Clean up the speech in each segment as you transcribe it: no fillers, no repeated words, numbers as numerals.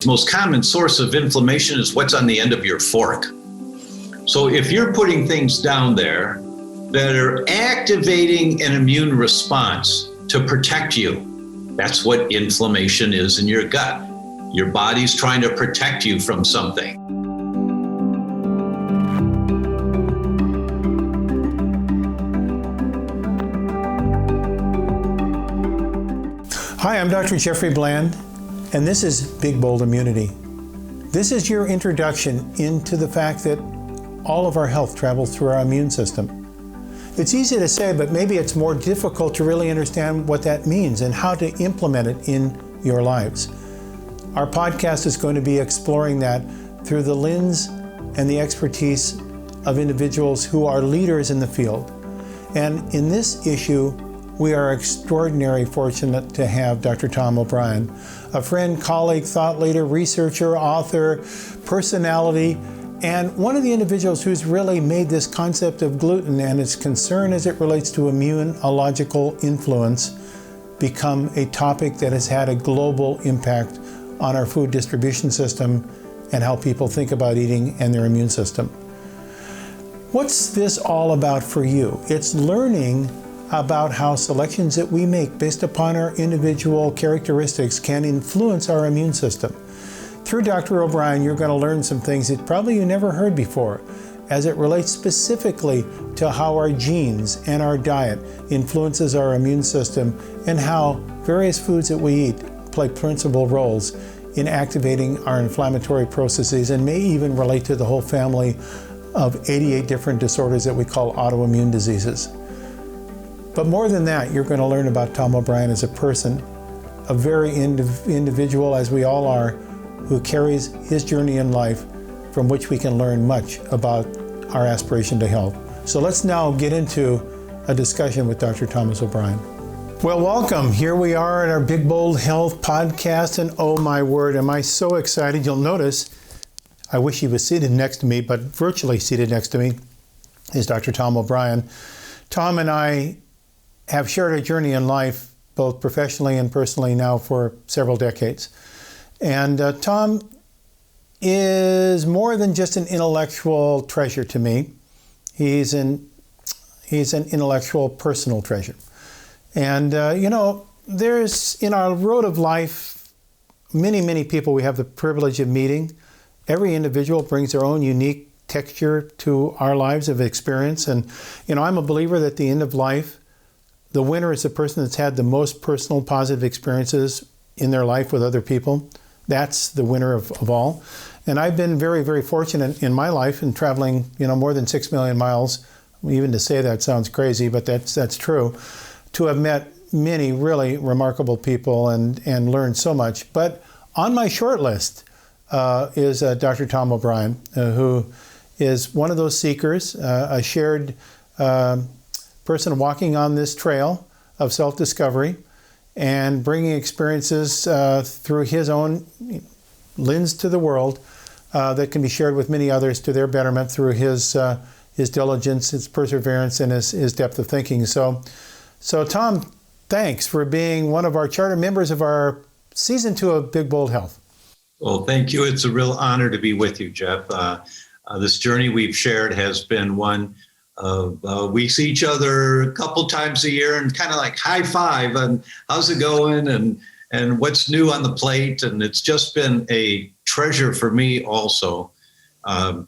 most common source of inflammation is what's on the end of your fork. So if you're putting things down there that are activating an immune response to protect you, that's what inflammation is in your gut. Your body's trying to protect you from something. Hi, I'm Dr. Jeffrey Bland, and this is Big Bold Immunity. This is your introduction into the fact that all of our health travels through our immune system. It's easy to say, but maybe it's more difficult to really understand what that means and how to implement it in your lives. Our podcast is going to be exploring that through the lens and the expertise of individuals who are leaders in the field. And in this issue, we are extraordinarily fortunate to have Dr. Tom OBryan, a friend, colleague, thought leader, researcher, author, personality, and one of the individuals who's really made this concept of gluten and its concern as it relates to immunological influence become a topic that has had a global impact on our food distribution system and how people think about eating and their immune system. What's this all about for you? It's learning about how selections that we make based upon our individual characteristics can influence our immune system. Through Dr. OBryan, you're going to learn some things that probably you never heard before as it relates specifically to how our genes and our diet influences our immune system and how various foods that we eat play principal roles in activating our inflammatory processes and may even relate to the whole family of 88 different disorders that we call autoimmune diseases. But more than that, you're going to learn about Tom OBryan as a person, a very individual, as we all are, who carries his journey in life from which we can learn much about our aspiration to health. So let's now get into a discussion with Dr. Thomas OBryan. Well, welcome. Here we are at our Big Bold Health podcast, and oh my word, am I so excited. You'll notice, I wish he was seated next to me, but virtually seated next to me is Dr. Tom OBryan. Tom and I have shared a journey in life, both professionally and personally now for several decades. And Tom is more than just an intellectual treasure to me. He's an intellectual, personal treasure. And, there's, in our road of life, many people we have the privilege of meeting. Every individual brings their own unique texture to our lives of experience. And, I'm a believer that at the end of life, the winner is the person that's had the most personal positive experiences in their life with other people. That's the winner of all. And I've been very, very fortunate in my life in traveling, more than 6 million miles. Even to say that sounds crazy, but that's true. To have met many really remarkable people and learned so much. But on my short list is Dr. Tom OBryan, who is one of those seekers, a shared person walking on this trail of self-discovery and bringing experiences through his own lens to the world that can be shared with many others to their betterment through his diligence, his perseverance, and his depth of thinking. So Tom, thanks for being one of our charter members of our Season 2 of Big Bold Health. Well, thank you. It's a real honor to be with you, Jeff. This journey we've shared has been one of we see each other a couple times a year and kind of like high five and how's it going and what's new on the plate. And it's just been a treasure for me also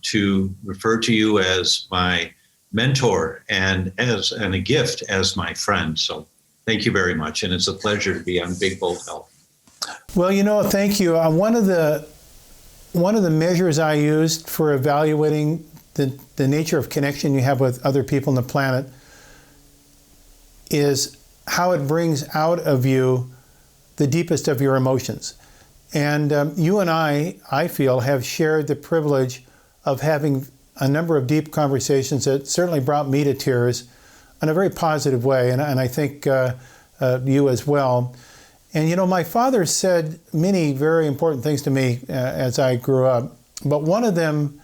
to refer to you as my mentor and a gift as my friend. So thank you very much. And it's a pleasure to be on Big Bold Health. Well, thank you. One of the measures I used for evaluating the nature of connection you have with other people on the planet is how it brings out of you the deepest of your emotions. And you and I feel, have shared the privilege of having a number of deep conversations that certainly brought me to tears in a very positive way, and I think you as well. And my father said many very important things to me as I grew up, but one of them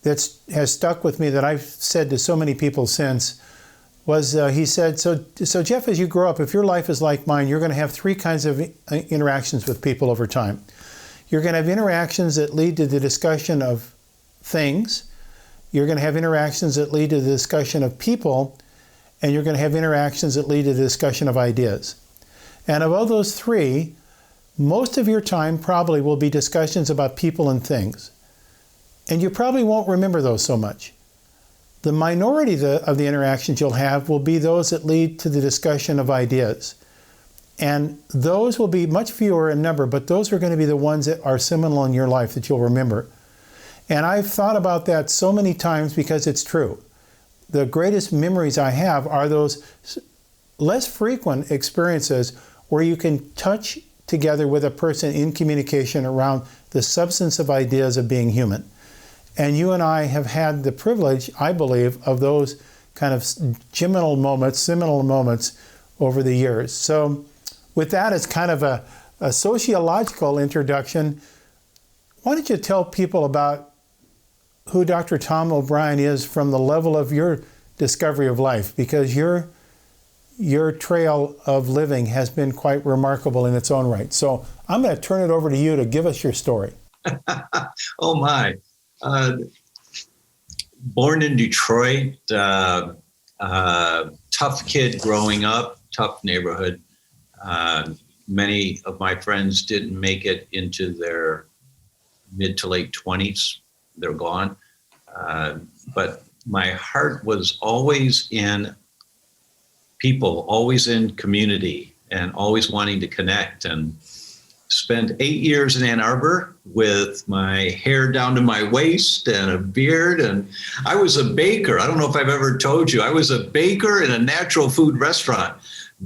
that has stuck with me that I've said to so many people since was he said, so Jeff, as you grow up, if your life is like mine, you're going to have three kinds of interactions with people over time. You're going to have interactions that lead to the discussion of things. You're going to have interactions that lead to the discussion of people. And you're going to have interactions that lead to the discussion of ideas. And of all those three, most of your time probably will be discussions about people and things. And you probably won't remember those so much. The minority of the interactions you'll have will be those that lead to the discussion of ideas. And those will be much fewer in number, but those are going to be the ones that are seminal in your life that you'll remember. And I've thought about that so many times because it's true. The greatest memories I have are those less frequent experiences where you can touch together with a person in communication around the substance of ideas of being human. And you and I have had the privilege, I believe, of those kind of seminal moments over the years. So with that as kind of a sociological introduction, why don't you tell people about who Dr. Tom OBryan is from the level of your discovery of life, because your trail of living has been quite remarkable in its own right. So I'm going to turn it over to you to give us your story. Oh my. Born in Detroit, tough kid growing up, tough neighborhood. Many of my friends didn't make it into their mid to late 20s. They're gone. But my heart was always in people, always in community, and always wanting to connect. And spent 8 years in Ann Arbor with my hair down to my waist and a beard. And I was a baker. I don't know if I've ever told you, I was a baker in a natural food restaurant,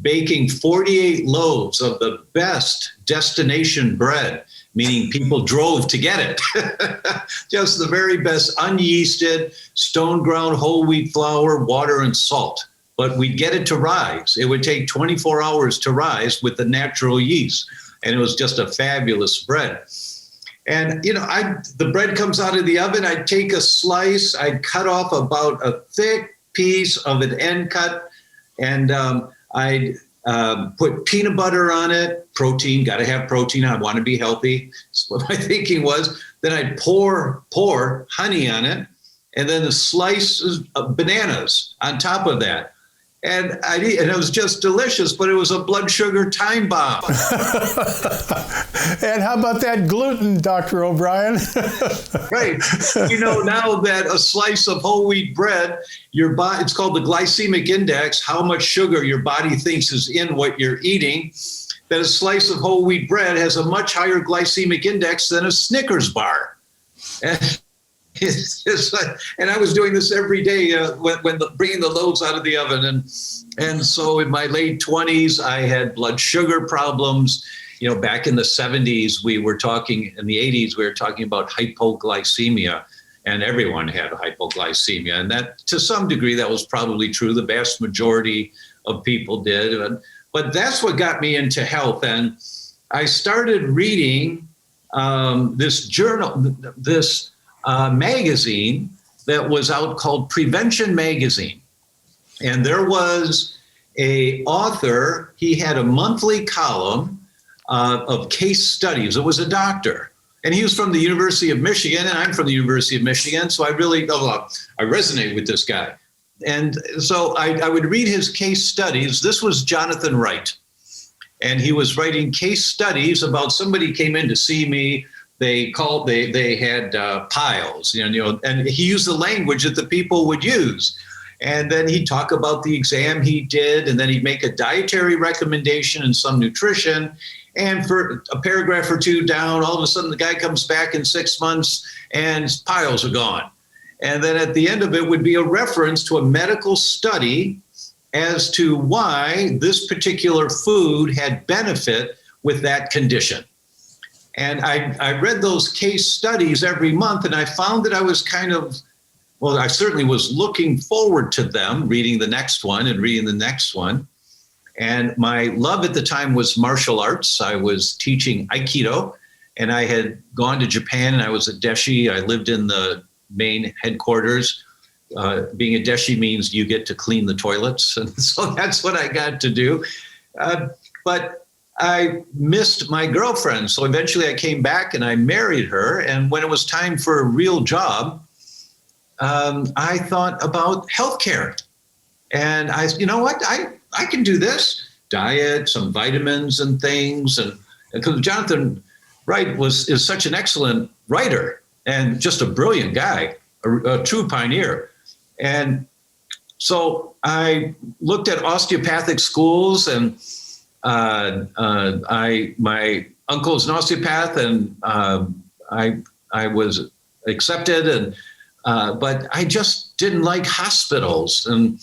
baking 48 loaves of the best destination bread, meaning people drove to get it. Just the very best unyeasted, stone ground whole wheat flour, water, and salt. But we'd get it to rise. It would take 24 hours to rise with the natural yeast. And it was just a fabulous bread. And, you know, the bread comes out of the oven. I'd take a slice. I'd cut off about a thick piece of an end cut. And I'd put peanut butter on it. Protein, got to have protein. I want to be healthy. That's what my thinking was. Then I'd pour honey on it. And then a slice of bananas on top of that. And it was just delicious, but it was a blood sugar time bomb. And how about that gluten, Dr. OBryan? Right. You know, now that a slice of whole wheat bread, it's called the glycemic index, how much sugar your body thinks is in what you're eating, that a slice of whole wheat bread has a much higher glycemic index than a Snickers bar. And I was doing this every day when bringing the loaves out of the oven. And so in my late 20s, I had blood sugar problems. You know, back in the 70s, in the 80s, we were talking about hypoglycemia, and everyone had hypoglycemia. And that, to some degree, that was probably true. The vast majority of people did. But that's what got me into health. And I started reading this magazine that was out called Prevention Magazine. And there was an author, he had a monthly column of case studies. It was a doctor. And he was from the University of Michigan, and I'm from the University of Michigan. So I resonate with this guy. And so I would read his case studies. This was Jonathan Wright. And he was writing case studies about somebody came in to see me. They had piles, and he used the language that the people would use. And then he'd talk about the exam he did, and then he'd make a dietary recommendation and some nutrition. And for a paragraph or two down, all of a sudden the guy comes back in 6 months and his piles are gone. And then at the end of it would be a reference to a medical study as to why this particular food had benefit with that condition. And I read those case studies every month, and I found that I was I certainly was looking forward to them, reading the next one and reading the next one. And my love at the time was martial arts. I was teaching Aikido, and I had gone to Japan, and I was a deshi. I lived in the main headquarters. Being a deshi means you get to clean the toilets. And so that's what I got to do. But I missed my girlfriend. So eventually I came back and I married her. And when it was time for a real job, I thought about healthcare. And I said, you know what? I can do this. Diet, some vitamins and things. And because Jonathan Wright is such an excellent writer and just a brilliant guy, a true pioneer. And so I looked at osteopathic schools, and my uncle's an osteopath, and I was accepted, and but I just didn't like hospitals. And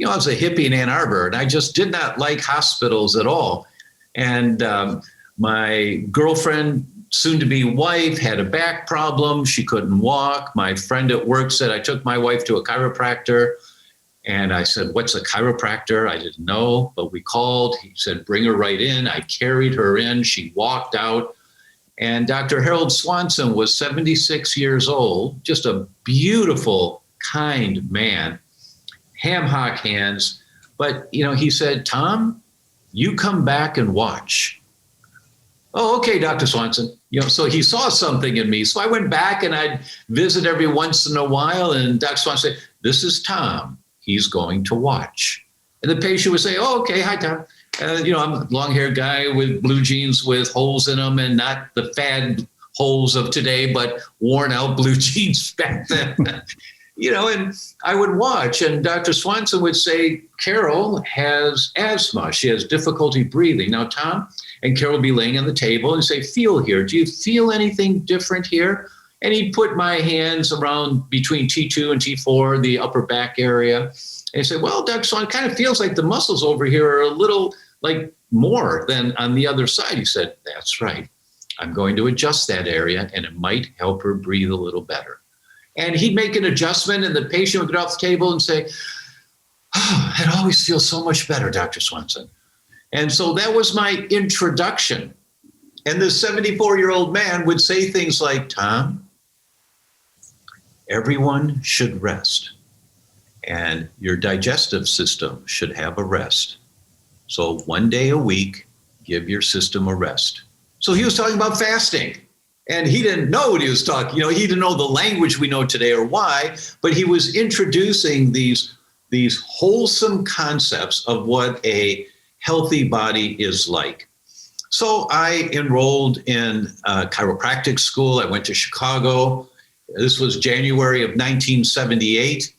I was a hippie in Ann Arbor, and I just did not like hospitals at all. And my girlfriend, soon-to-be wife, had a back problem. She couldn't walk. My friend at work said, I took my wife to a chiropractor. And I said, what's a chiropractor? I didn't know, but we called. He said, bring her right in. I carried her in. She walked out. And Dr. Harold Swanson was 76 years old, just a beautiful, kind man, ham-hock hands. But, he said, Tom, you come back and watch. Oh, okay, Dr. Swanson. So he saw something in me. So I went back and I'd visit every once in a while. And Dr. Swanson said, this is Tom. He's going to watch. And the patient would say, oh, okay, hi, Tom. I'm a long-haired guy with blue jeans with holes in them, and not the fad holes of today, but worn-out blue jeans back then. And I would watch, and Dr. Swanson would say, Carol has asthma. She has difficulty breathing. Now, Tom, and Carol would be laying on the table and say, feel here. Do you feel anything different here? And he'd put my hands around between T2 and T4, the upper back area. And he said, well, Dr. Swan, it kind of feels like the muscles over here are a little like more than on the other side. He said, that's right. I'm going to adjust that area, and it might help her breathe a little better. And he'd make an adjustment, and the patient would get off the table and say, oh, it always feels so much better, Dr. Swanson. And so that was my introduction. And this 74-year-old man would say things like, Tom, everyone should rest, and your digestive system should have a rest. So one day a week, give your system a rest. So he was talking about fasting, and he didn't know what he was talking. He didn't know the language we know today or why, but he was introducing these wholesome concepts of what a healthy body is like. So I enrolled in chiropractic school. I went to Chicago. This was January of 1978.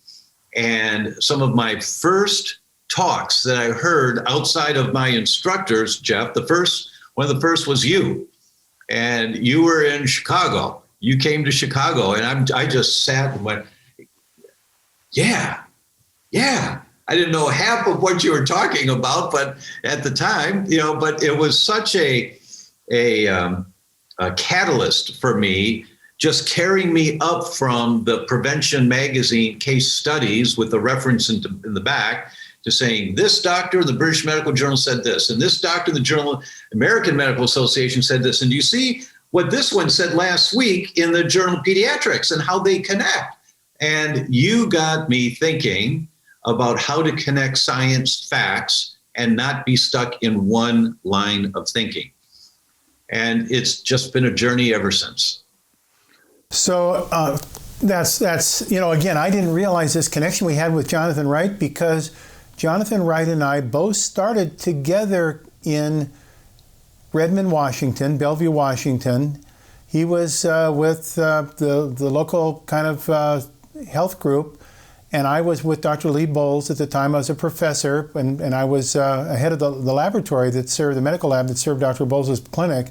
And some of my first talks that I heard outside of my instructors, Jeff, one of the first was you. And you were in Chicago. You came to Chicago, and I just sat and went, yeah. I didn't know half of what you were talking about, but at the time, but it was such a catalyst for me, just carrying me up from the Prevention Magazine case studies with the reference in the back to saying, this doctor in the British Medical Journal said this, and this doctor in the Journal American Medical Association said this. And you see what this one said last week in the Journal of Pediatrics and how they connect. And you got me thinking about how to connect science facts and not be stuck in one line of thinking. And it's just been a journey ever since. So that's again, I didn't realize this connection we had with Jonathan Wright, because Jonathan Wright and I both started together in Redmond, Washington, Bellevue, Washington. He was with the local kind of health group, and I was with Dr. Lee Bowles at the time. I was a professor, and I was head of the laboratory that served, the medical lab that served Dr. Bowles' clinic.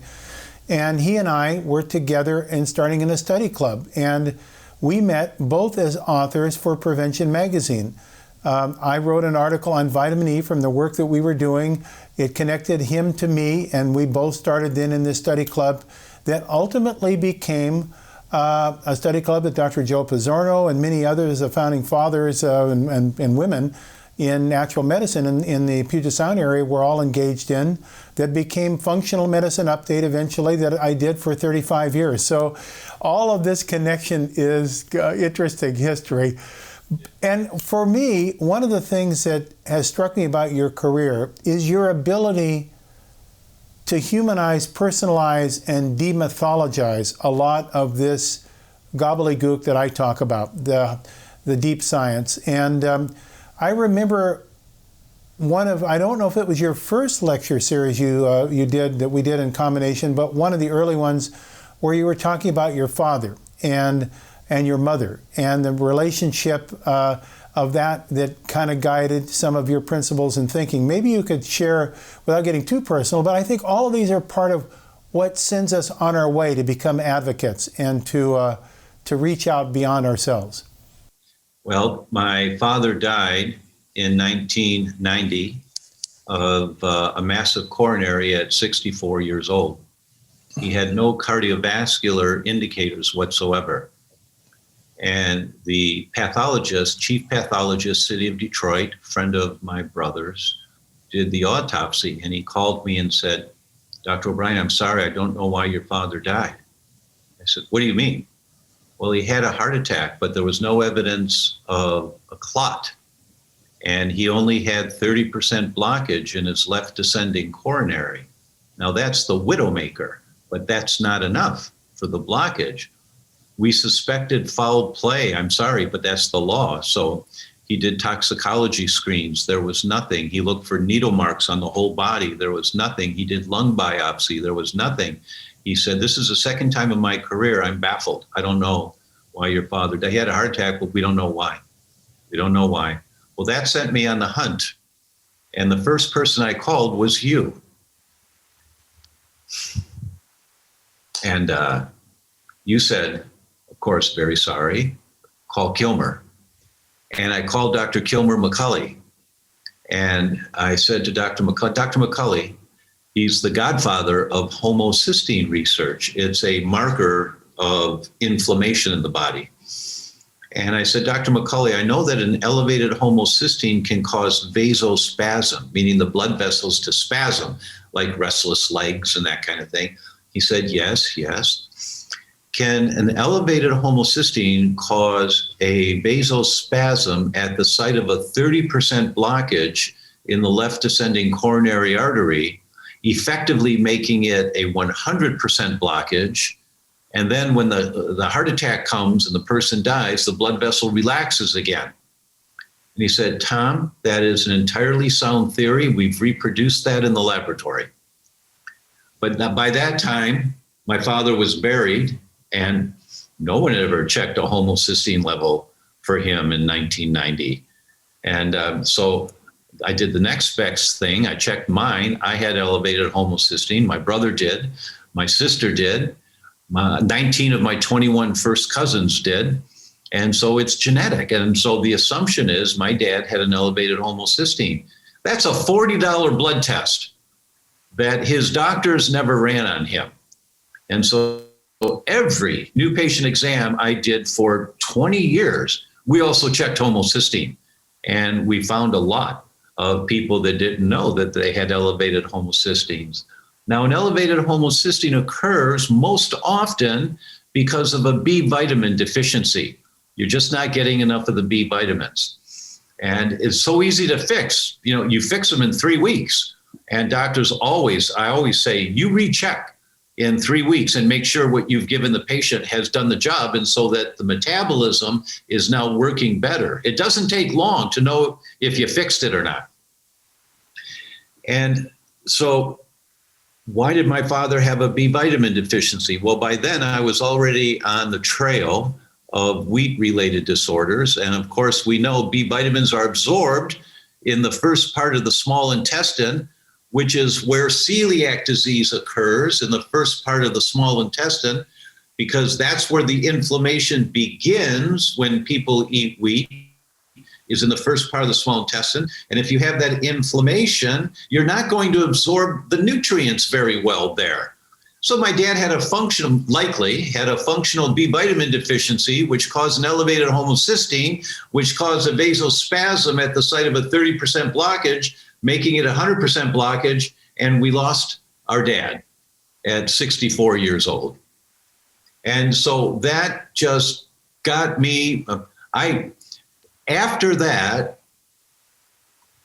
And he and I were together and starting in a study club. And we met both as authors for Prevention Magazine. I wrote an article on vitamin E from the work that we were doing. It connected him to me, and we both started then in this study club that ultimately became a study club that Dr. Joe Pizzorno and many others, the founding fathers and women in natural medicine in the Puget Sound area were all engaged in, that became Functional Medicine Update eventually, that I did for 35 years. So all of this connection is interesting history. And for me, one of the things that has struck me about your career is your ability to humanize, personalize, and demythologize a lot of this gobbledygook that I talk about, the deep science. And I remember I don't know if it was your first lecture series you did that we did in combination, but one of the early ones where you were talking about your father and your mother and the relationship of that kind of guided some of your principles and thinking. Maybe you could share, without getting too personal, but I think all of these are part of what sends us on our way to become advocates and to reach out beyond ourselves. Well, my father died in 1990 of a massive coronary at 64 years old. He had no cardiovascular indicators whatsoever. And the pathologist, chief pathologist, City of Detroit, friend of my brother's, did the autopsy, and he called me and said, "Dr. OBryan, I'm sorry, I don't know why your father died." I said, "What do you mean?" "Well, he had a heart attack, but there was no evidence of a clot. And he only had 30% blockage in his left descending coronary. Now that's the widowmaker, but that's not enough for the blockage. We suspected foul play. I'm sorry, but that's the law." So he did toxicology screens. There was nothing. He looked for needle marks on the whole body. There was nothing. He did lung biopsy. There was nothing. He said, "This is the second time in my career I'm baffled. I don't know why your father died. He had a heart attack, but we don't know why. We don't know why." Well, that sent me on the hunt. And the first person I called was you. And you said, of course, "Very sorry, call Kilmer." And I called Dr. Kilmer McCulley. And I said to Dr. McCulley, he's the godfather of homocysteine research. It's a marker of inflammation in the body. And I said, "Dr. McCulley, I know that an elevated homocysteine can cause vasospasm, meaning the blood vessels to spasm, like restless legs and that kind of thing." He said, yes. "Can an elevated homocysteine cause a vasospasm at the site of a 30% blockage in the left descending coronary artery, effectively making it a 100% blockage? And then when the heart attack comes and the person dies, the blood vessel relaxes again?" And he said, "Tom, that is an entirely sound theory. We've reproduced that in the laboratory." But by that time, my father was buried, and no one had ever checked a homocysteine level for him in 1990. And so I did the next best thing. I checked mine. I had elevated homocysteine. My brother did. My sister did. 19 of my 21 first cousins did. And so it's genetic. And so the assumption is my dad had an elevated homocysteine. That's a $40 blood test that his doctors never ran on him. And so every new patient exam I did for 20 years, we also checked homocysteine. And we found a lot of people that didn't know that they had elevated homocysteines. Now, an elevated homocysteine occurs most often because of a B vitamin deficiency. You're just not getting enough of the B vitamins. And it's so easy to fix. You fix them in 3 weeks. And doctors I always say, you recheck in 3 weeks and make sure what you've given the patient has done the job, and so that the metabolism is now working better. It doesn't take long to know if you fixed it or not. And so why did my father have a B vitamin deficiency? Well, by then I was already on the trail of wheat-related disorders. And of course, we know B vitamins are absorbed in the first part of the small intestine, which is where celiac disease occurs, in the first part of the small intestine, because that's where the inflammation begins when people eat wheat, is in the first part of the small intestine. And if you have that inflammation, you're not going to absorb the nutrients very well there. So my dad had a functional B vitamin deficiency, which caused an elevated homocysteine, which caused a vasospasm at the site of a 30% blockage, making it 100% blockage. And we lost our dad at 64 years old. And so that just got me, after that,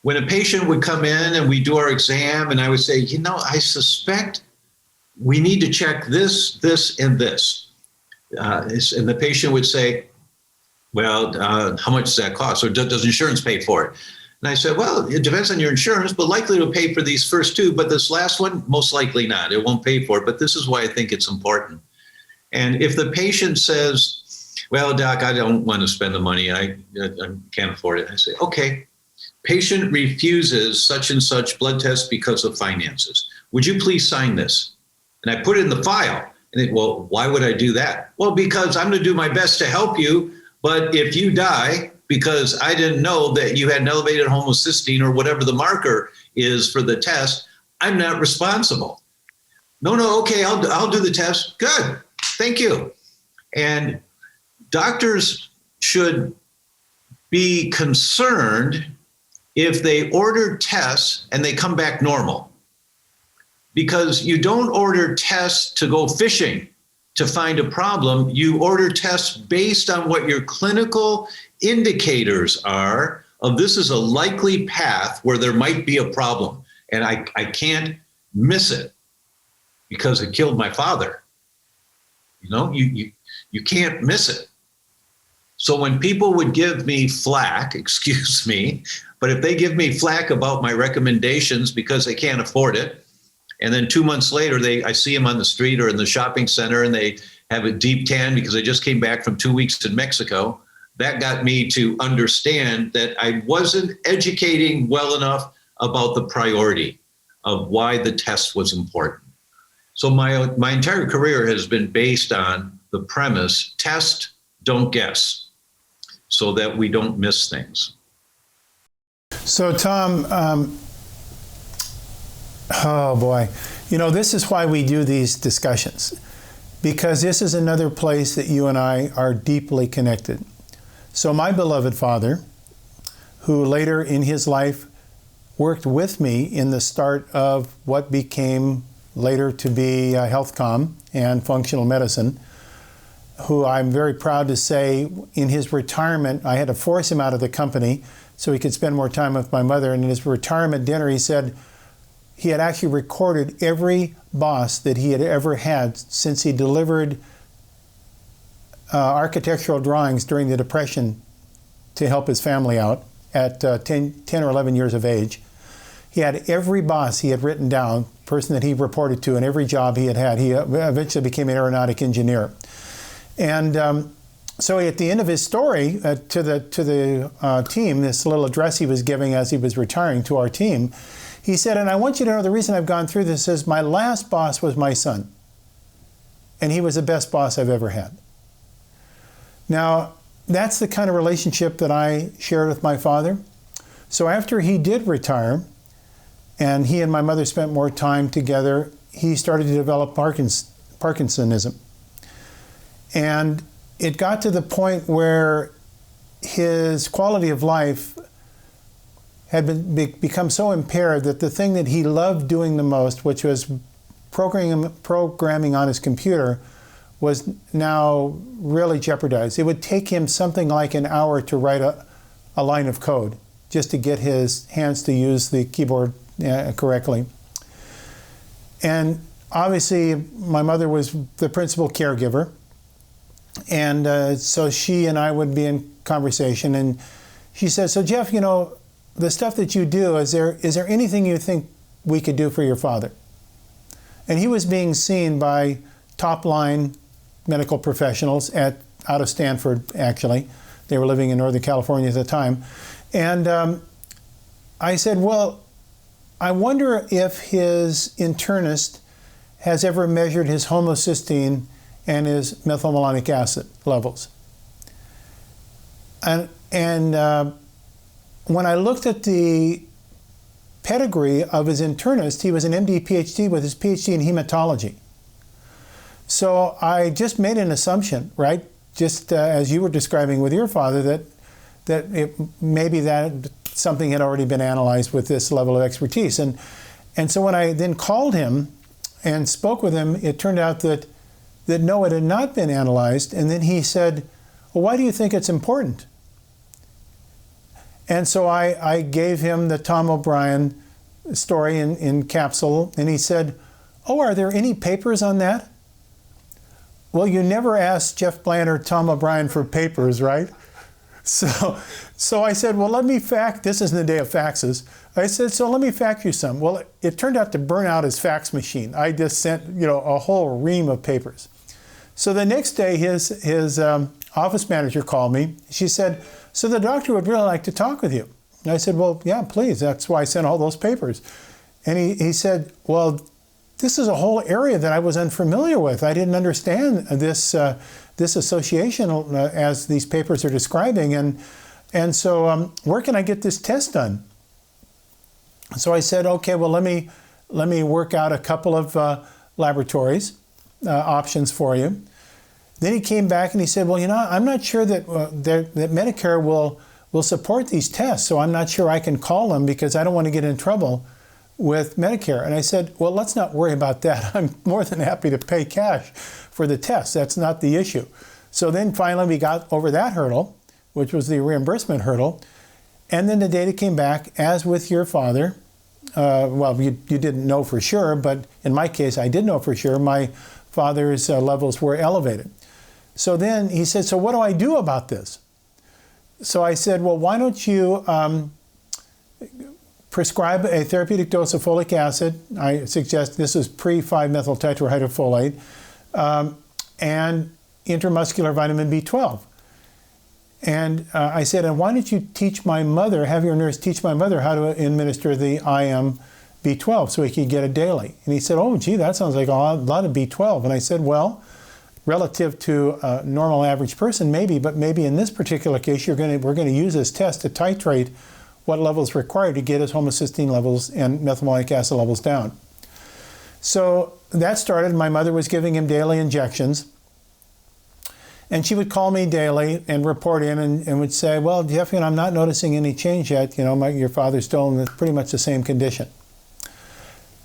when a patient would come in and we do our exam, and I would say, I suspect we need to check this, this, and this. And the patient would say, well, how much does that cost? Or does insurance pay for it? And I said, well, it depends on your insurance, but likely to pay for these first two, but this last one, most likely not. It won't pay for it, but this is why I think it's important. And if the patient says, well, doc, I don't want to spend the money, I can't afford it. I say, okay, patient refuses such and such blood test because of finances. Would you please sign this? And I put it in the file. And well, why would I do that? Well, because I'm going to do my best to help you. But if you die because I didn't know that you had an elevated homocysteine or whatever the marker is for the test, I'm not responsible. No, okay, I'll do the test. Good, thank you. And doctors should be concerned if they order tests and they come back normal. Because you don't order tests to go fishing to find a problem. You order tests based on what your clinical indicators are of this is a likely path where there might be a problem. And I can't miss it because it killed my father. You can't miss it. So when people would give me flack, excuse me, but if they give me flack about my recommendations because they can't afford it, and then 2 months later, I see them on the street or in the shopping center and they have a deep tan because they just came back from 2 weeks in Mexico, that got me to understand that I wasn't educating well enough about the priority of why the test was important. So my entire career has been based on the premise, test, don't guess, so that we don't miss things. So Tom, oh boy, this is why we do these discussions, because this is another place that you and I are deeply connected. So my beloved father, who later in his life worked with me in the start of what became later to be HealthCom and functional medicine, who I'm very proud to say in his retirement, I had to force him out of the company so he could spend more time with my mother. And in his retirement dinner, he said he had actually recorded every boss that he had ever had since he delivered architectural drawings during the Depression to help his family out at 10 or 11 years of age. He had every boss he had written down, person that he reported to, and every job he had had. He eventually became an aeronautic engineer. And so at the end of his story to the team, this little address he was giving as he was retiring to our team, he said, and I want you to know the reason I've gone through this is my last boss was my son. And he was the best boss I've ever had. Now, that's the kind of relationship that I shared with my father. So after he did retire, and he and my mother spent more time together, he started to develop Parkinsonism. And it got to the point where his quality of life had become so impaired that the thing that he loved doing the most, which was programming on his computer, was now really jeopardized. It would take him something like an hour to write a line of code just to get his hands to use the keyboard correctly. And obviously, my mother was the principal caregiver. And so she and I would be in conversation. And she said, so Jeff, the stuff that you do, is there anything you think we could do for your father? And he was being seen by top-line medical professionals out of Stanford, actually. They were living in Northern California at the time. And I said, well, I wonder if his internist has ever measured his homocysteine and his methylmalonic acid levels. And when I looked at the pedigree of his internist, he was an MD PhD with his PhD in hematology. So I just made an assumption, right? Just as you were describing with your father, that maybe that something had already been analyzed with this level of expertise. And so when I then called him and spoke with him, it turned out that no, it had not been analyzed. And then he said, well, why do you think it's important? And so I gave him the Tom OBryan story in capsule, and he said, "Oh, are there any papers on that?" Well, you never asked Jeff Bland or Tom OBryan for papers, right? So I said, well, let me fax. This isn't the day of faxes. I said, so let me fax you some. Well, it turned out to burn out his fax machine. I just sent, a whole ream of papers. So the next day, his office manager called me. She said, so the doctor would really like to talk with you. And I said, well, yeah, please. That's why I sent all those papers. And he said, well, this is a whole area that I was unfamiliar with. I didn't understand this association as these papers are describing. And so where can I get this test done? So I said, okay, well, let me work out a couple of laboratories options for you. Then he came back and he said, well, I'm not sure that Medicare will support these tests, so I'm not sure I can call them because I don't want to get in trouble with Medicare. And I said, well, let's not worry about that. I'm more than happy to pay cash for the test. That's not the issue. So then finally we got over that hurdle, which was the reimbursement hurdle. And then the data came back, as with your father. Well, you didn't know for sure, but in my case, I did know for sure. My father's levels were elevated. So then he said, so what do I do about this? So I said, well, why don't you prescribe a therapeutic dose of folic acid. I suggest this is pre-5-methyl tetrahydrofolate, and intramuscular vitamin B12. And I said, and why don't you have your nurse teach my mother how to administer the IM B12 so he could get it daily. And he said, oh, gee, that sounds like a lot of B12. And I said, well, relative to a normal average person, maybe, but maybe in this particular case, we're going to use this test to titrate what levels required to get his homocysteine levels and methylmalonic acid levels down. So that started. My mother was giving him daily injections. And she would call me daily and report in and would say, well, Jeffy, I'm not noticing any change yet. Your father's still in pretty much the same condition.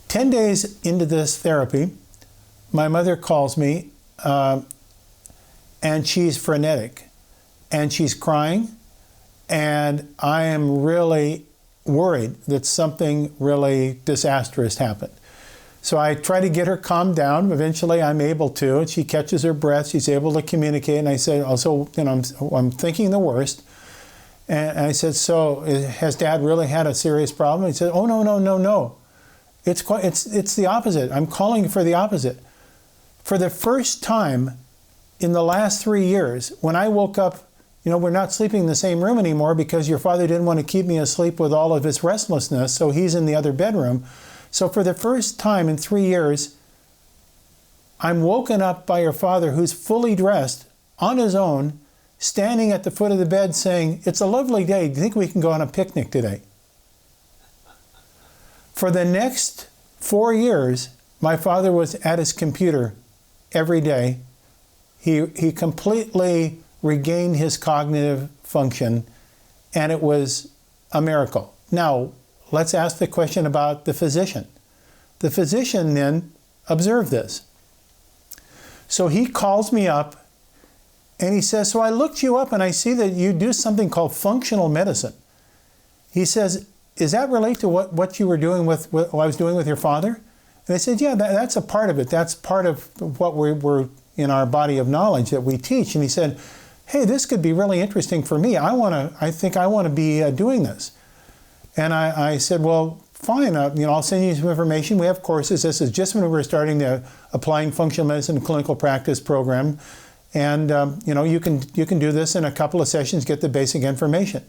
10 days into this therapy, my mother calls me and she's frenetic and she's crying. And I am really worried that something really disastrous happened. So I try to get her calmed down. Eventually I'm able to, and she catches her breath. She's able to communicate. And I said, I'm thinking the worst. And I said, so has Dad really had a serious problem? He said, oh, no. It's the opposite. I'm calling for the opposite. For the first time in the last 3 years, when I woke up, we're not sleeping in the same room anymore because your father didn't want to keep me asleep with all of his restlessness, so he's in the other bedroom. So for the first time in 3 years, I'm woken up by your father, who's fully dressed, on his own, standing at the foot of the bed saying, it's a lovely day. Do you think we can go on a picnic today? For the next 4 years, my father was at his computer every day. He completely regained his cognitive function, and it was a miracle. Now, let's ask the question about the physician. The physician then observed this. So he calls me up and he says, so I looked you up and I see that you do something called functional medicine. He says, does that relate to what you were doing what I was doing with your father? And I said, yeah, that's a part of it. That's part of what we're in our body of knowledge that we teach. And he said, hey, this could be really interesting for me. I think I want to be doing this. And I said, well, fine. I'll send you some information. We have courses. This is just when we were starting the Applying Functional Medicine Clinical Practice program. And, you can do this in a couple of sessions, get the basic information.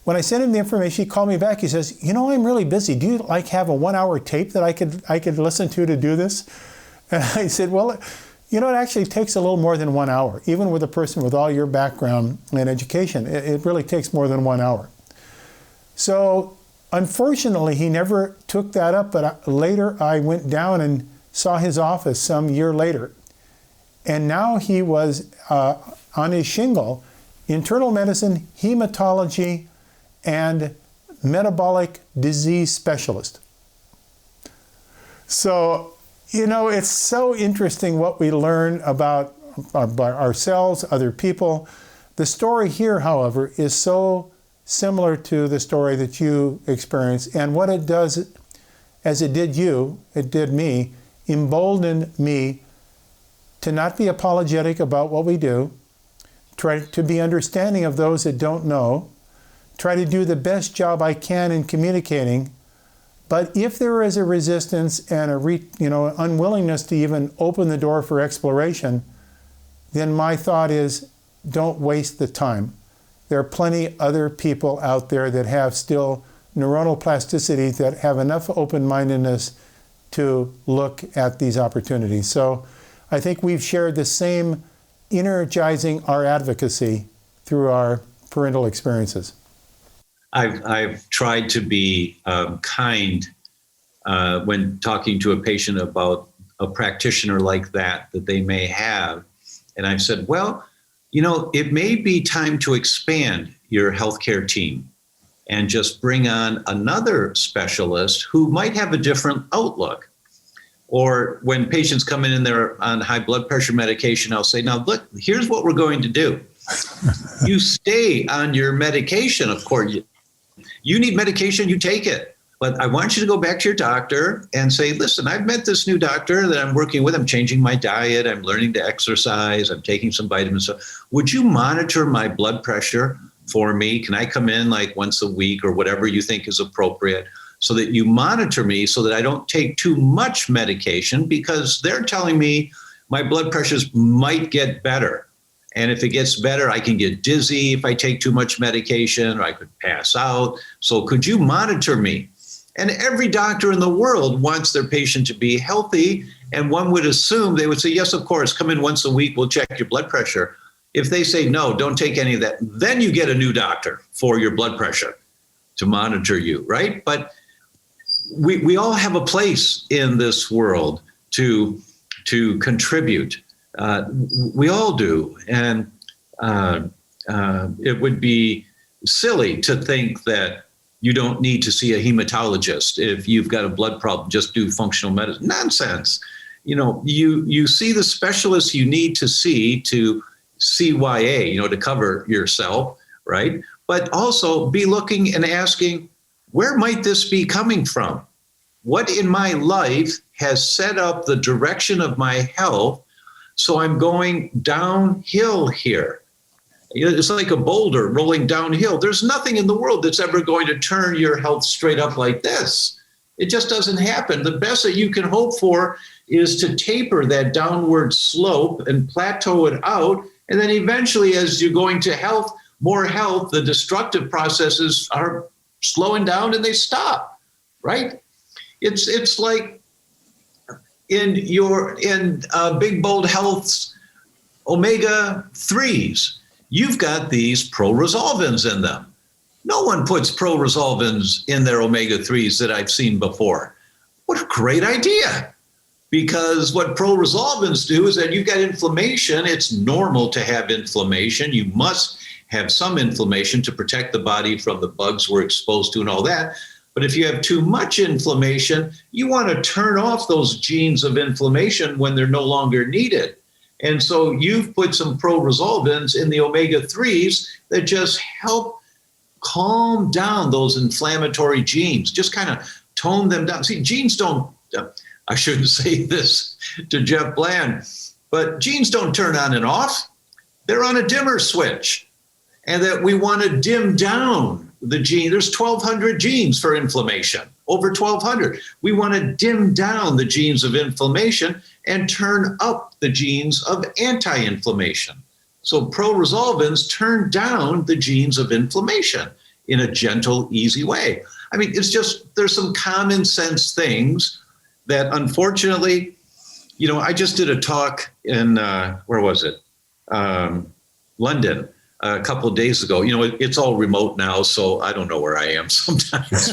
When I sent him the information, he called me back. He says, I'm really busy. Do you have a 1-hour tape that I could listen to do this? And I said, well, it actually takes a little more than 1 hour. Even with a person with all your background and education, it really takes more than 1 hour. So unfortunately, he never took that up, but later I went down and saw his office some year later. And now he was on his shingle, internal medicine, hematology, and metabolic disease specialist. So, it's so interesting what we learn about ourselves, other people. The story here, however, is so similar to the story that you experienced. And what it does, as it did you, it did me, embolden me to not be apologetic about what we do, try to be understanding of those that don't know, try to do the best job I can in communicating. But if there is a resistance and a unwillingness to even open the door for exploration, then my thought is, don't waste the time. There are plenty other people out there that have still neuronal plasticity, that have enough open-mindedness to look at these opportunities. So I think we've shared the same energizing our advocacy through our parental experiences. I've tried to be kind when talking to a patient about a practitioner like that they may have. And I've said, well, it may be time to expand your healthcare team and just bring on another specialist who might have a different outlook. Or when patients come in and they're on high blood pressure medication, I'll say, now look, here's what we're going to do. You stay on your medication, of course. You need medication, you take it. But I want you to go back to your doctor and say, listen, I've met this new doctor that I'm working with. I'm changing my diet. I'm learning to exercise. I'm taking some vitamins. So would you monitor my blood pressure for me? Can I come in like once a week or whatever you think is appropriate, so that you monitor me so that I don't take too much medication, because they're telling me my blood pressures might get better. And if it gets better, I can get dizzy if I take too much medication, or I could pass out. So could you monitor me? And every doctor in the world wants their patient to be healthy. And one would assume they would say, yes, of course, come in once a week, we'll check your blood pressure. If they say, no, don't take any of that, then you get a new doctor for your blood pressure to monitor you, right? But we all have a place in this world to contribute. We all do. And it would be silly to think that you don't need to see a hematologist if you've got a blood problem, just do functional medicine. Nonsense. You see the specialists you need to see to CYA, to cover yourself, right? But also be looking and asking, where might this be coming from? What in my life has set up the direction of my health so I'm going downhill here? It's like a boulder rolling downhill. There's nothing in the world that's ever going to turn your health straight up like this. It just doesn't happen. The best that you can hope for is to taper that downward slope and plateau it out. And then eventually, as you're going to more health, the destructive processes are slowing down and they stop, right? It's like in Big Bold Health's omega-3s, you've got these pro-resolvins in them. No one puts pro-resolvins in their omega-3s that I've seen before. What a great idea. Because what pro-resolvins do is that you've got inflammation. It's normal to have inflammation. You must have some inflammation to protect the body from the bugs we're exposed to and all that. But if you have too much inflammation, you want to turn off those genes of inflammation when they're no longer needed. And so you've put some pro-resolvins in the omega-3s that just help calm down those inflammatory genes, just kind of tone them down. See, genes don't, I shouldn't say this to Jeff Bland, but genes don't turn on and off. They're on a dimmer switch. And that we want to dim down the gene. There's 1,200 genes for inflammation, over 1,200. We want to dim down the genes of inflammation and turn up the genes of anti-inflammation. So pro-resolvins turn down the genes of inflammation in a gentle, easy way. I mean, it's just, there's some common sense things that unfortunately, I just did a talk in, where was it? London. A couple of days ago. It's all remote now, so I don't know where I am sometimes.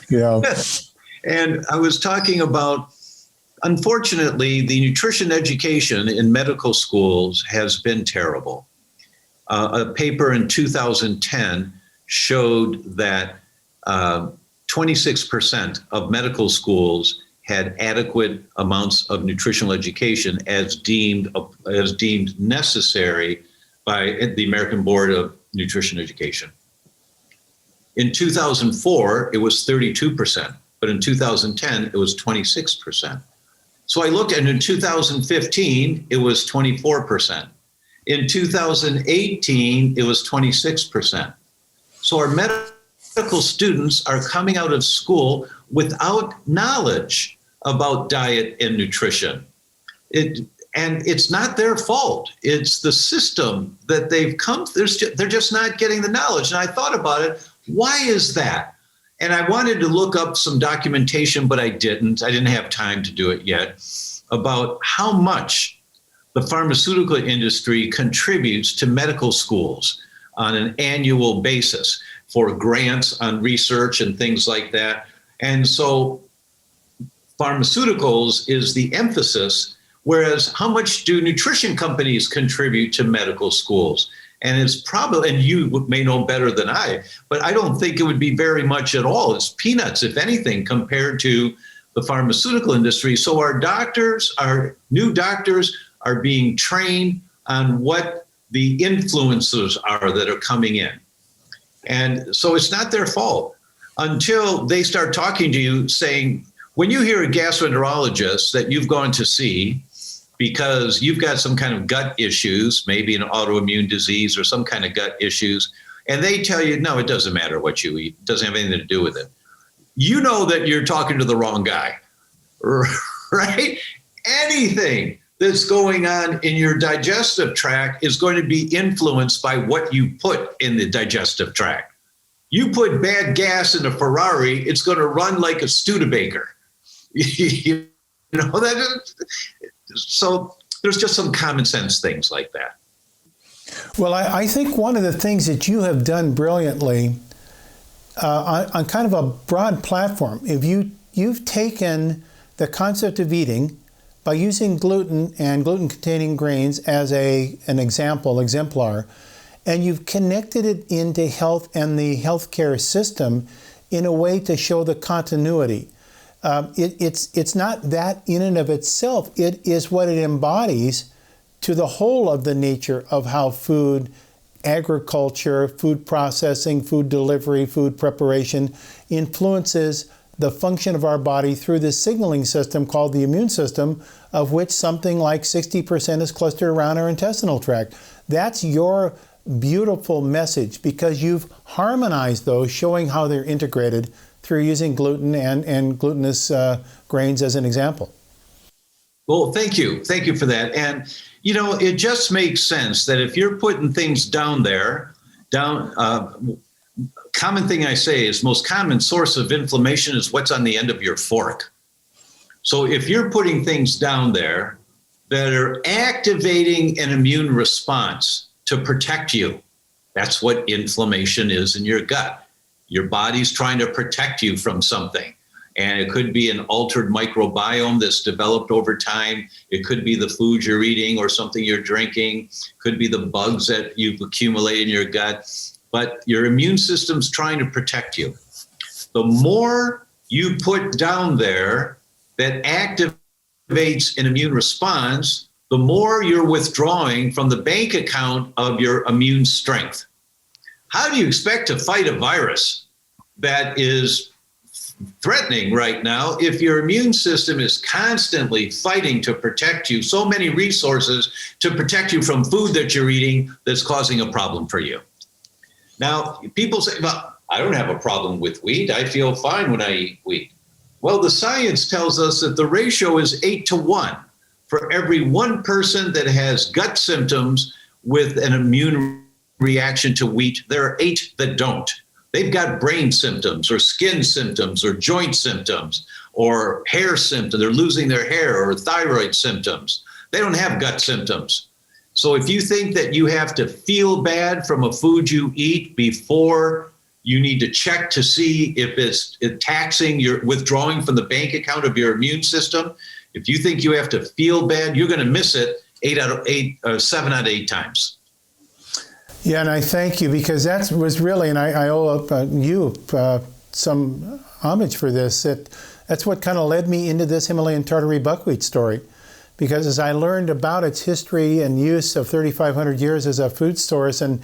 Yeah. And I was talking about, unfortunately, the nutrition education in medical schools has been terrible. A paper in 2010 showed that 26% of medical schools had adequate amounts of nutritional education as deemed necessary by the American Board of Nutrition Education. In 2004, it was 32%, but in 2010, it was 26%. So I looked, and in 2015, it was 24%. In 2018, it was 26%. So our medical students are coming out of school without knowledge about diet and nutrition. And it's not their fault. It's the system that they've come through. They're just not getting the knowledge. And I thought about it. Why is that? And I wanted to look up some documentation, but I didn't. I didn't have time to do it yet, about how much the pharmaceutical industry contributes to medical schools on an annual basis for grants on research and things like that. And so pharmaceuticals is the emphasis, whereas how much do nutrition companies contribute to medical schools? And it's probably, and you may know better than I, but I don't think it would be very much at all. It's peanuts, if anything, compared to the pharmaceutical industry. So our doctors, our new doctors, are being trained on what the influences are that are coming in. And so it's not their fault until they start talking to you saying, when you hear a gastroenterologist that you've gone to see because you've got some kind of gut issues, maybe an autoimmune disease or some kind of gut issues, and they tell you, no, it doesn't matter what you eat. It doesn't have anything to do with it. You know that you're talking to the wrong guy, right? Anything that's going on in your digestive tract is going to be influenced by what you put in the digestive tract. You put bad gas in a Ferrari, it's going to run like a Studebaker. You know that? So there's just some common sense things like that. Well, I think one of the things that you have done brilliantly on kind of a broad platform, if you've taken the concept of eating by using gluten and gluten-containing grains as an exemplar, and you've connected it into health and the healthcare system in a way to show the continuity. It's not that in and of itself. It is what it embodies to the whole of the nature of how food, agriculture, food processing, food delivery, food preparation influences the function of our body through this signaling system called the immune system, of which something like 60% is clustered around our intestinal tract. That's your beautiful message, because you've harmonized those, showing how they're integrated through using gluten and glutinous grains as an example. Well, thank you. Thank you for that. And, you know, it just makes sense that if you're putting things down there, common thing I say is most common source of inflammation is what's on the end of your fork. So if you're putting things down there that are activating an immune response to protect you, that's what inflammation is in your gut. Your body's trying to protect you from something. And it could be an altered microbiome that's developed over time. It could be the food you're eating or something you're drinking. Could be the bugs that you've accumulated in your gut. But your immune system's trying to protect you. The more you put down there that activates an immune response, the more you're withdrawing from the bank account of your immune strength. How do you expect to fight a virus that is threatening right now if your immune system is constantly fighting to protect you, so many resources to protect you from food that you're eating that's causing a problem for you? Now, people say, well, I don't have a problem with wheat. I feel fine when I eat wheat. Well, the science tells us that the ratio is 8-to-1. For every one person that has gut symptoms with an immune reaction to wheat, there are 8 that don't. They've got brain symptoms or skin symptoms or joint symptoms or hair symptoms. They're losing their hair, or thyroid symptoms. They don't have gut symptoms. So if you think that you have to feel bad from a food you eat before you need to check to see if it's taxing, you're withdrawing from the bank account of your immune system, if you think you have to feel bad, you're going to miss it 7 out of 8 times. Yeah, and I thank you, because that was really, and I owe you some homage for this. That's what kind of led me into this Himalayan Tartary buckwheat story. Because as I learned about its history and use of 3,500 years as a food source, and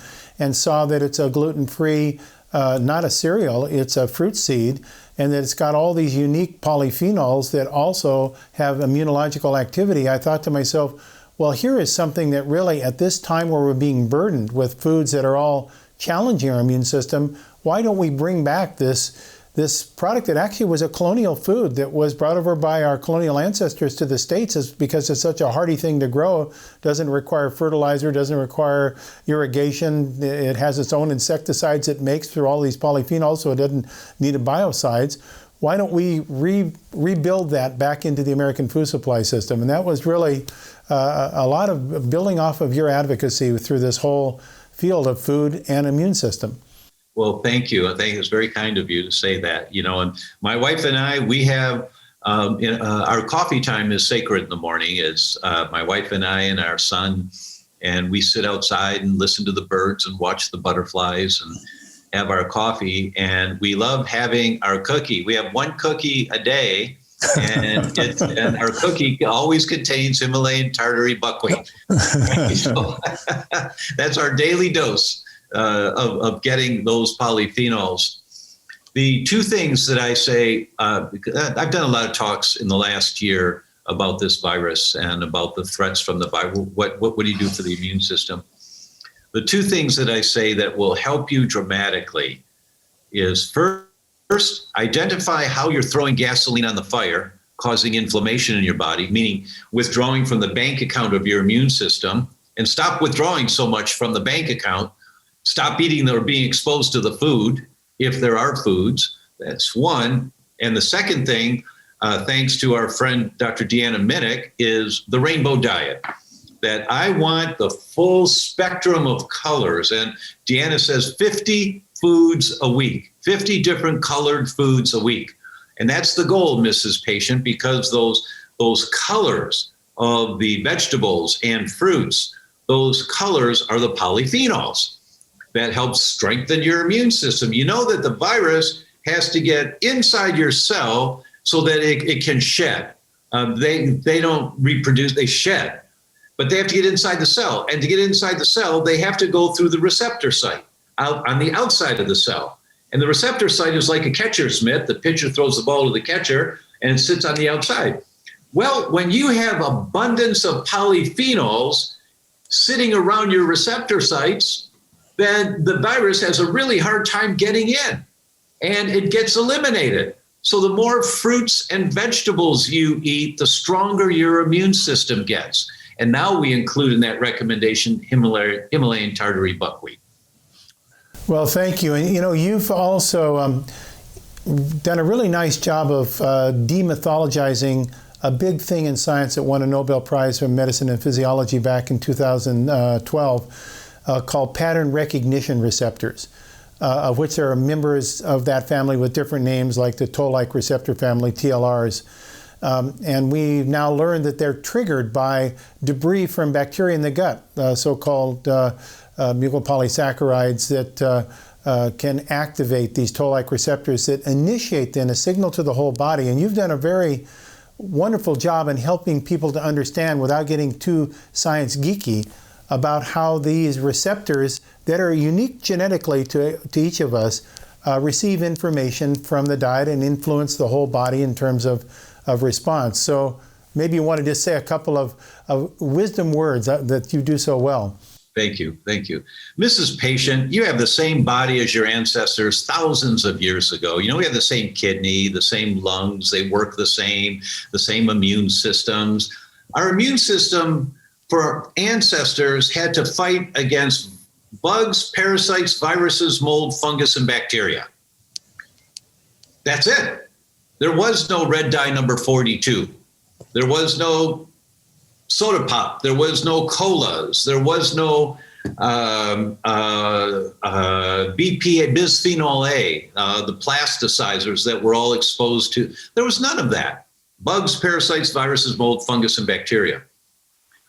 saw that it's a gluten-free, not a cereal, it's a fruit seed, and that it's got all these unique polyphenols that also have immunological activity, I thought to myself, well, here is something that really, at this time where we're being burdened with foods that are all challenging our immune system, why don't we bring back this product that actually was a colonial food that was brought over by our colonial ancestors to the States because it's such a hardy thing to grow, doesn't require fertilizer, doesn't require irrigation, it has its own insecticides it makes through all these polyphenols, so it doesn't need biocides. Why don't we rebuild that back into the American food supply system? And that was really a lot of building off of your advocacy through this whole field of food and immune system. Well, thank you. I think it's very kind of you to say that. And my wife and I, we have our coffee time is sacred in the morning. It's my wife and I and our son, and we sit outside and listen to the birds and watch the butterflies and have our coffee. And we love having our cookie. We have one cookie a day, and our cookie always contains Himalayan Tartary buckwheat. So that's our daily dose of getting those polyphenols. The two things that I say, I've done a lot of talks in the last year about this virus and about the threats from the virus. What do you do for the immune system? The two things that I say that will help you dramatically is first, identify how you're throwing gasoline on the fire, causing inflammation in your body, meaning withdrawing from the bank account of your immune system, and stop withdrawing so much from the bank account. Stop eating or being exposed to the food, if there are foods. That's one. And the second thing, thanks to our friend Dr. Deanna Minnick, is the rainbow diet. That I want the full spectrum of colors. And Deanna says 50 foods a week, 50 different colored foods a week. And that's the goal, Mrs. Patient, because those colors of the vegetables and fruits, those colors are the polyphenols that help strengthen your immune system. You know that the virus has to get inside your cell so that it can shed. They don't reproduce, they shed. But they have to get inside the cell. And to get inside the cell, they have to go through the receptor site out on the outside of the cell. And the receptor site is like a catcher's mitt. The pitcher throws the ball to the catcher and it sits on the outside. Well, when you have abundance of polyphenols sitting around your receptor sites, then the virus has a really hard time getting in and it gets eliminated. So the more fruits and vegetables you eat, the stronger your immune system gets. And now we include in that recommendation Himalayan Tartary buckwheat. Well, thank you. And you've also done a really nice job of demythologizing a big thing in science that won a Nobel Prize for Medicine and Physiology back in 2012 called pattern recognition receptors, of which there are members of that family with different names like the toll-like receptor family, TLRs. And we've now learned that they're triggered by debris from bacteria in the gut, so-called mucopolysaccharides that can activate these toll-like receptors that initiate then a signal to the whole body. And you've done a very wonderful job in helping people to understand, without getting too science geeky, about how these receptors that are unique genetically to each of us receive information from the diet and influence the whole body in terms of response. So maybe you want to just say a couple of wisdom words that you do so well. Thank you. Thank you. Mrs. Patient, you have the same body as your ancestors thousands of years ago. We have the same kidney, the same lungs, they work the same immune systems. Our immune system for our ancestors had to fight against bugs, parasites, viruses, mold, fungus, and bacteria. That's it. There was no red dye number 42. There was no soda pop. There was no colas. There was no BPA, bisphenol A, the plasticizers that we're all exposed to. There was none of that. Bugs, parasites, viruses, mold, fungus, and bacteria.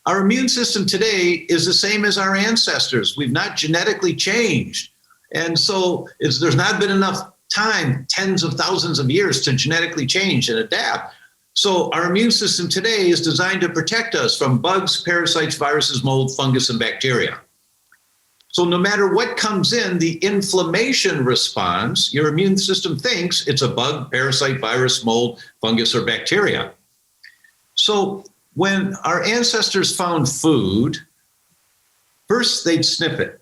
Our immune system today is the same as our ancestors. We've not genetically changed. And so there's not been enough time, tens of thousands of years, to genetically change and adapt. So our immune system today is designed to protect us from bugs, parasites, viruses, mold, fungus, and bacteria. So no matter what comes in, the inflammation response, your immune system thinks it's a bug, parasite, virus, mold, fungus, or bacteria. So when our ancestors found food, first they'd sniff it.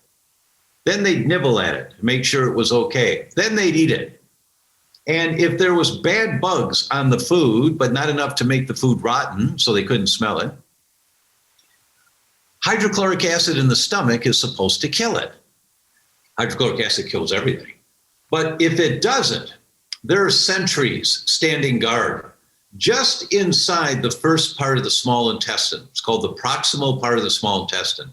Then they'd nibble at it to make sure it was okay. Then they'd eat it. And if there was bad bugs on the food, but not enough to make the food rotten, so they couldn't smell it, hydrochloric acid in the stomach is supposed to kill it. Hydrochloric acid kills everything. But if it doesn't, there are sentries standing guard just inside the first part of the small intestine. It's called the proximal part of the small intestine.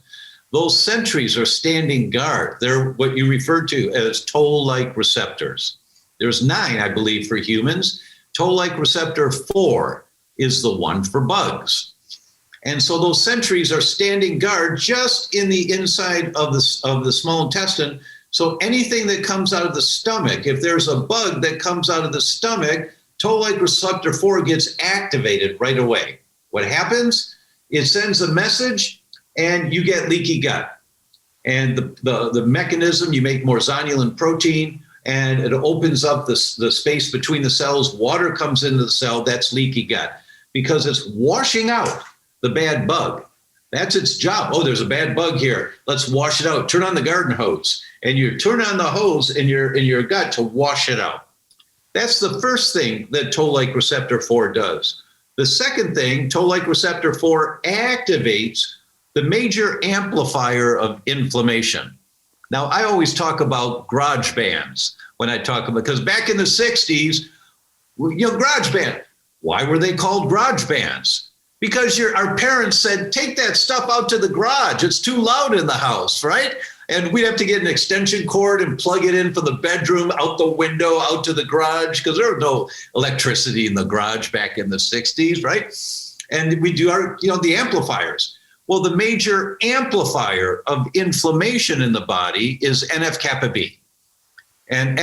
Those sentries are standing guard. They're what you refer to as toll-like receptors. There's 9, I believe, for humans. Toll-like receptor 4 is the one for bugs. And so those sentries are standing guard just in the inside of the small intestine. So anything that comes out of the stomach, if there's a bug that comes out of the stomach, toll-like receptor 4 gets activated right away. What happens? It sends a message and you get leaky gut. And the mechanism, you make more zonulin protein and it opens up the space between the cells. Water comes into the cell, that's leaky gut, because it's washing out the bad bug. That's its job. Oh, there's a bad bug here. Let's wash it out. Turn on the garden hose. And you turn on the hose in your gut to wash it out. That's the first thing that toll-like receptor 4 does. The second thing, toll-like receptor 4 activates the major amplifier of inflammation. Now, I always talk about garage bands when I talk about, because back in the 60s, garage band. Why were they called garage bands? Because our parents said, take that stuff out to the garage. It's too loud in the house, right? And we'd have to get an extension cord and plug it in from the bedroom, out the window, out to the garage, because there was no electricity in the garage back in the 60s, right? And we do the amplifiers. Well, the major amplifier of inflammation in the body is NF-kappa B. And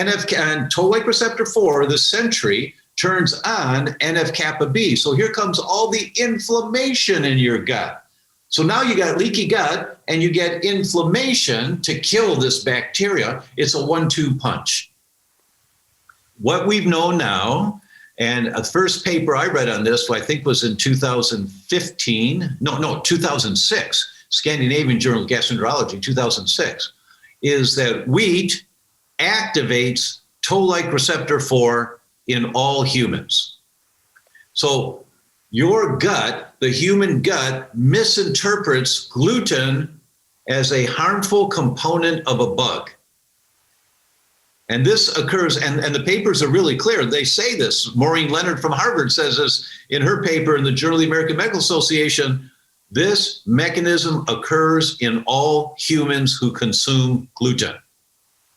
toll-like receptor 4, the sentry, turns on NF-kappa B. So here comes all the inflammation in your gut. So now you got leaky gut and you get inflammation to kill this bacteria. It's a 1-2 punch. What we've known now, and the first paper I read on this, I think was in 2006, Scandinavian Journal of Gastroenterology, 2006, is that wheat activates toll-like receptor 4 in all humans. So your gut, the human gut, misinterprets gluten as a harmful component of a bug. And this occurs, and the papers are really clear. They say this. Maureen Leonard from Harvard says this in her paper in the Journal of the American Medical Association. This mechanism occurs in all humans who consume gluten.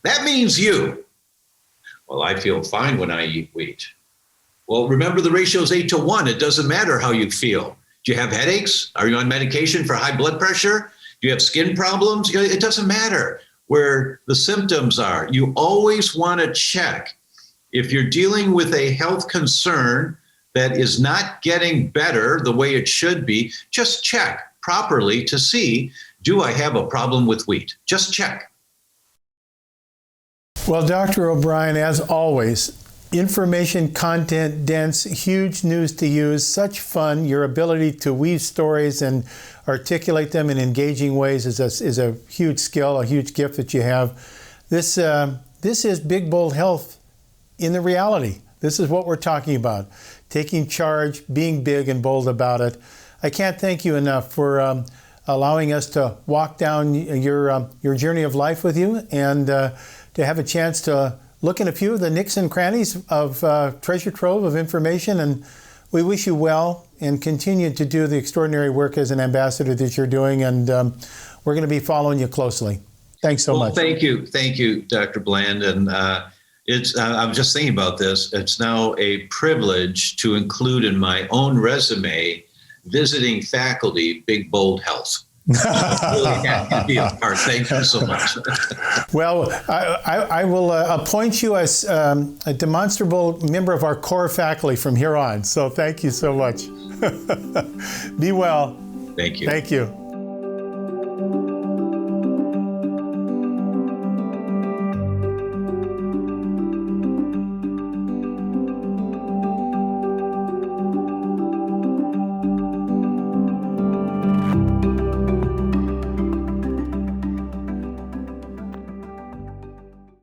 That means you. Well, I feel fine when I eat wheat. Well, remember the ratio is 8-1. It doesn't matter how you feel. Do you have headaches? Are you on medication for high blood pressure? Do you have skin problems? It doesn't matter where the symptoms are. You always want to check. If you're dealing with a health concern that is not getting better the way it should be, just check properly to see, do I have a problem with wheat? Just check. Well, Dr. OBryan, as always, information content dense, huge news to use, such fun. Your ability to weave stories and articulate them in engaging ways is a huge skill, a huge gift that you have. This is Big Bold Health in the reality. This is what we're talking about, taking charge, being big and bold about it. I can't thank you enough for allowing us to walk down your journey of life with you and to have a chance to look in a few of the nooks and crannies of treasure trove of information. And we wish you well and continue to do the extraordinary work as an ambassador that you're doing. And we're going to be following you closely. Thanks so much. Thank you, Dr. Bland. And I'm just thinking about this. It's now a privilege to include in my own resume visiting faculty, Big Bold Health. Really happy to be a part. Thank you so much. Well, I will appoint you as a demonstrable member of our core faculty from here on. So thank you so much. Be well. Thank you. Thank you.